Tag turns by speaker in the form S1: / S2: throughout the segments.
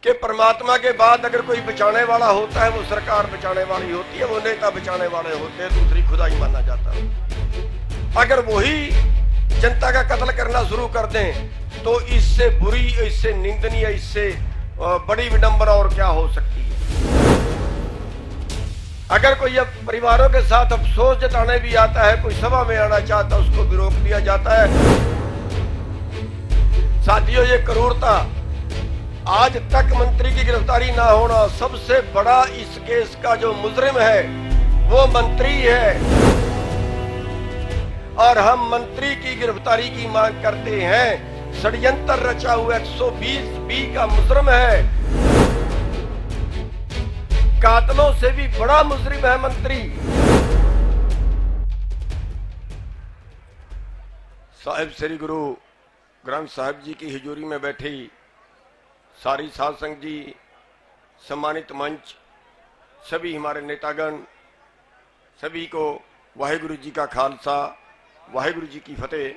S1: कि परमात्मा के बाद अगर कोई बचाने वाला होता है वो सरकार बचाने वाली होती है, वो नेता बचाने वाले होते हैं, दूसरी खुदाई माना जाता है। अगर वही जनता का कत्ल करना शुरू कर दें तो इससे बुरी, इससे निंदनीय, इससे बड़ी विडंबना और क्या हो सकती है। अगर कोई अब परिवारों के साथ अफसोस जताने भी आता है, कोई सभा में आना चाहता है, उसको भी रोक दिया जाता है। साथियों, ये क्रूरता, आज तक मंत्री की गिरफ्तारी ना होना, सबसे बड़ा इस केस का जो मुजरिम है वो मंत्री है और हम मंत्री की गिरफ्तारी की मांग करते हैं। षड्यंत्र रचा हुआ 120B का मुजरिम है, कातलों से भी बड़ा मुजरिम है मंत्री। साहिब श्री गुरु ग्रंथ साहिब जी की हजूरी में बैठी सारी साध संगत जी, सम्मानित मंच, सभी हमारे नेतागण, सभी को वाहिगुरु जी का खालसा, वाहिगुरु जी की फतेह।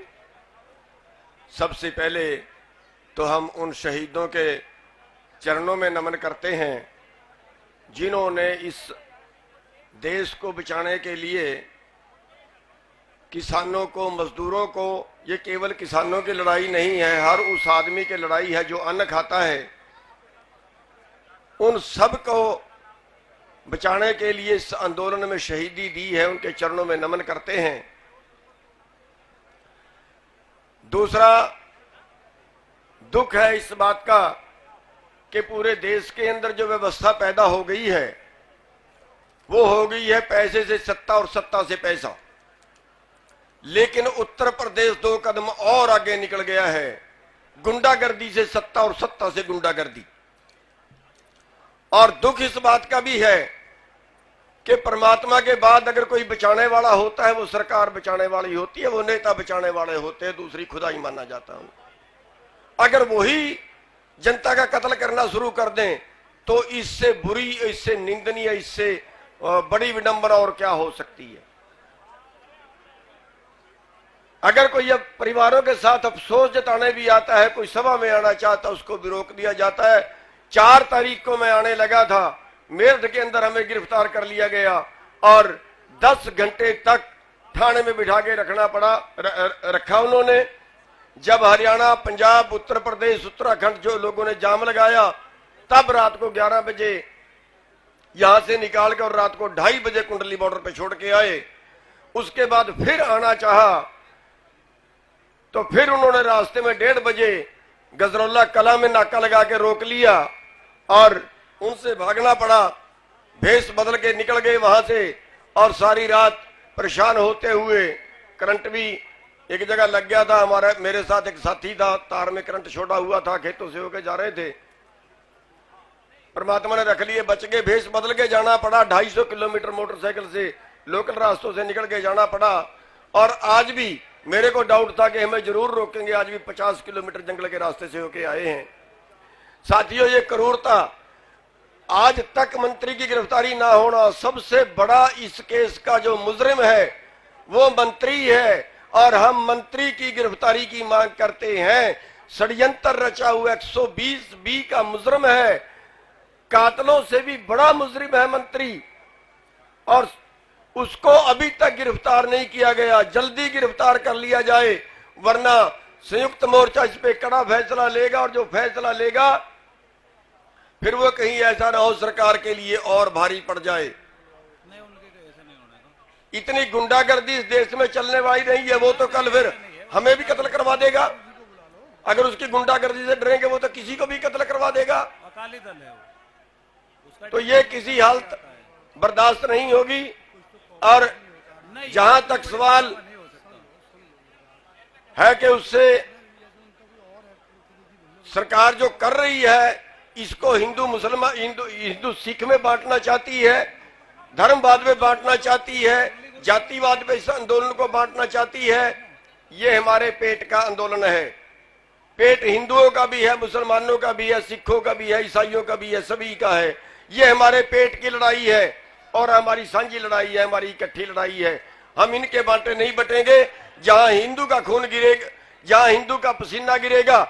S1: सबसे पहले तो हम उन शहीदों के चरणों में नमन करते हैं जिन्होंने इस देश को बचाने के लिए किसानों को, मजदूरों को, ये केवल किसानों की लड़ाई नहीं है, हर उस आदमी की लड़ाई है जो अन्न खाता है, उन सब को बचाने के लिए इस आंदोलन में शहीदी दी है, उनके चरणों में नमन करते हैं। दूसरा दुख है इस बात का कि पूरे देश के अंदर जो व्यवस्था पैदा हो गई है वो हो गई है पैसे से सत्ता और सत्ता से पैसा, लेकिन उत्तर प्रदेश 2 कदम और आगे निकल गया है, गुंडागर्दी से सत्ता और सत्ता से गुंडागर्दी। और दुख इस बात का भी है कि परमात्मा के बाद अगर कोई बचाने वाला होता है वो सरकार बचाने वाली होती है, वो नेता बचाने वाले होते हैं, दूसरी खुदाई माना जाता है। अगर वही जनता का कत्ल करना शुरू कर दें तो इससे बुरी, इससे निंदनीय, इससे बड़ी विडंबना और क्या हो सकती है। अगर कोई अब परिवारों के साथ अफसोस जताने भी आता है, कोई सभा में आना चाहता है, उसको भी रोक दिया जाता है। 4 तारीख को मैं आने लगा था, मेरठ के अंदर हमें गिरफ्तार कर लिया गया और 10 घंटे तक थाने में बिठा के रखना पड़ा, रखा उन्होंने। जब हरियाणा, पंजाब, उत्तर प्रदेश, उत्तराखंड जो लोगों ने जाम लगाया, तब रात को 11 बजे यहां से निकाल कर और रात को 2:30 बजे कुंडली बॉर्डर पे छोड़ के आए। उसके बाद फिर आना चाहा तो फिर उन्होंने रास्ते में 1:30 बजे गजरौला कला में नाका लगा के रोक लिया और उनसे भागना पड़ा। भेष बदल के निकल गए वहां से और सारी रात परेशान होते हुए, करंट भी एक जगह लग गया था। मेरे साथ एक साथी था, तार में करंट छोड़ा हुआ था, खेतों से होके जा रहे थे, परमात्मा ने रख लिए, बच गए। भेष बदल के जाना पड़ा, 250 किलोमीटर मोटरसाइकिल से लोकल रास्तों से निकल के जाना पड़ा। और आज भी मेरे को डाउट था कि हमें जरूर रोकेंगे, आज भी 50 किलोमीटर जंगल के रास्ते से होके आए हैं। साथियों, ये क्रूरता, आज तक मंत्री की गिरफ्तारी ना होना, सबसे बड़ा इस केस का जो मुजरिम है वो मंत्री है और हम मंत्री की गिरफ्तारी की मांग करते हैं। षड्यंत्र रचा हुआ 120B का मुजरिम है, कातलों से भी बड़ा मुजरिम है मंत्री, और उसको अभी तक गिरफ्तार नहीं किया गया। जल्दी गिरफ्तार कर लिया जाए, वरना संयुक्त मोर्चा इस पे कड़ा फैसला लेगा और जो फैसला लेगा फिर वो कहीं ऐसा ना हो सरकार के लिए और भारी पड़ जाए। इतनी गुंडागर्दी इस देश में चलने वाली नहीं है, वो तो कल फिर हमें भी कत्ल करवा देगा। अगर उसकी गुंडागर्दी से डरेंगे वो तो किसी को भी कत्ल करवा देगा।
S2: अकाली दल है वो,
S1: तो ये किसी हालत बर्दाश्त नहीं होगी। और जहां तक सवाल है कि उससे सरकार जो कर रही है इसको हिंदू मुसलमान, हिंदू सिख में बांटना चाहती है, धर्मवाद में बांटना चाहती है, जातिवाद में इस आंदोलन को बांटना चाहती है। ये हमारे पेट का आंदोलन है। पेट हिंदुओं का भी है, मुसलमानों का भी है, सिखों का भी है, ईसाइयों का भी है, सभी का है। ये हमारे पेट की लड़ाई है और हमारी साझी लड़ाई है, हमारी इकट्ठी लड़ाई है। हम इनके बांटे नहीं बटेंगे। जहां हिंदू का खून गिरेगा, जहां हिंदू का पसीना गिरेगा,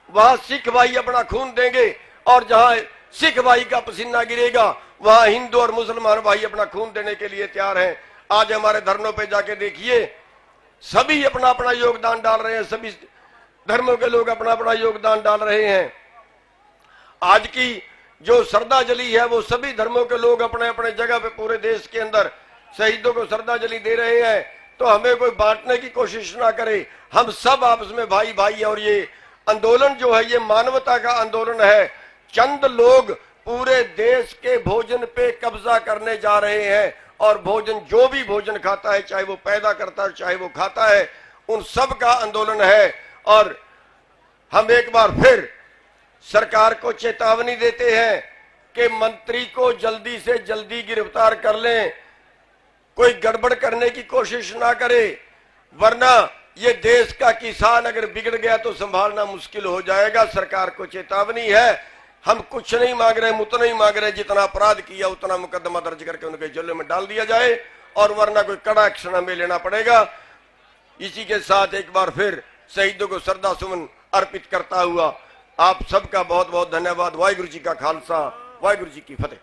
S1: वहां सिख भाई अपना खून देंगे और जहां सिख भाई का पसीना गिरेगा वहां हिंदू और मुसलमान भाई अपना खून देने के लिए तैयार हैं। आज हमारे धरनों पे जाके देखिए, सभी अपना अपना योगदान डाल रहे हैं, सभी धर्मों के लोग अपना अपना योगदान डाल रहे हैं। आज की जो श्रद्धांजलि है वो सभी धर्मों के लोग अपने अपने जगह पे पूरे देश के अंदर शहीदों को श्रद्धांजलि दे रहे हैं। तो हमें कोई बांटने की कोशिश ना करे, हम सब आपस में भाई भाई हैं। और ये आंदोलन जो है ये मानवता का आंदोलन है। चंद लोग पूरे देश के भोजन पे कब्जा करने जा रहे हैं और भोजन, जो भी भोजन खाता है, चाहे वो पैदा करता है चाहे वो खाता है, उन सब का आंदोलन है। और हम एक बार फिर सरकार को चेतावनी देते हैं कि मंत्री को जल्दी से जल्दी गिरफ्तार कर लें, कोई गड़बड़ करने की कोशिश ना करे, वरना ये देश का किसान अगर बिगड़ गया तो संभालना मुश्किल हो जाएगा। सरकार को चेतावनी है। हम कुछ नहीं मांग रहे, हम उतना ही मांग रहे जितना अपराध किया उतना मुकदमा दर्ज करके उनके जेल में डाल दिया जाए, और वरना कोई कड़ा एक्शन हमें लेना पड़ेगा। इसी के साथ एक बार फिर शहीदों को श्रद्धा सुमन अर्पित करता हुआ आप सबका बहुत बहुत धन्यवाद। वाहिगुरु जी का खालसा, वाहिगुरु जी की फतेह।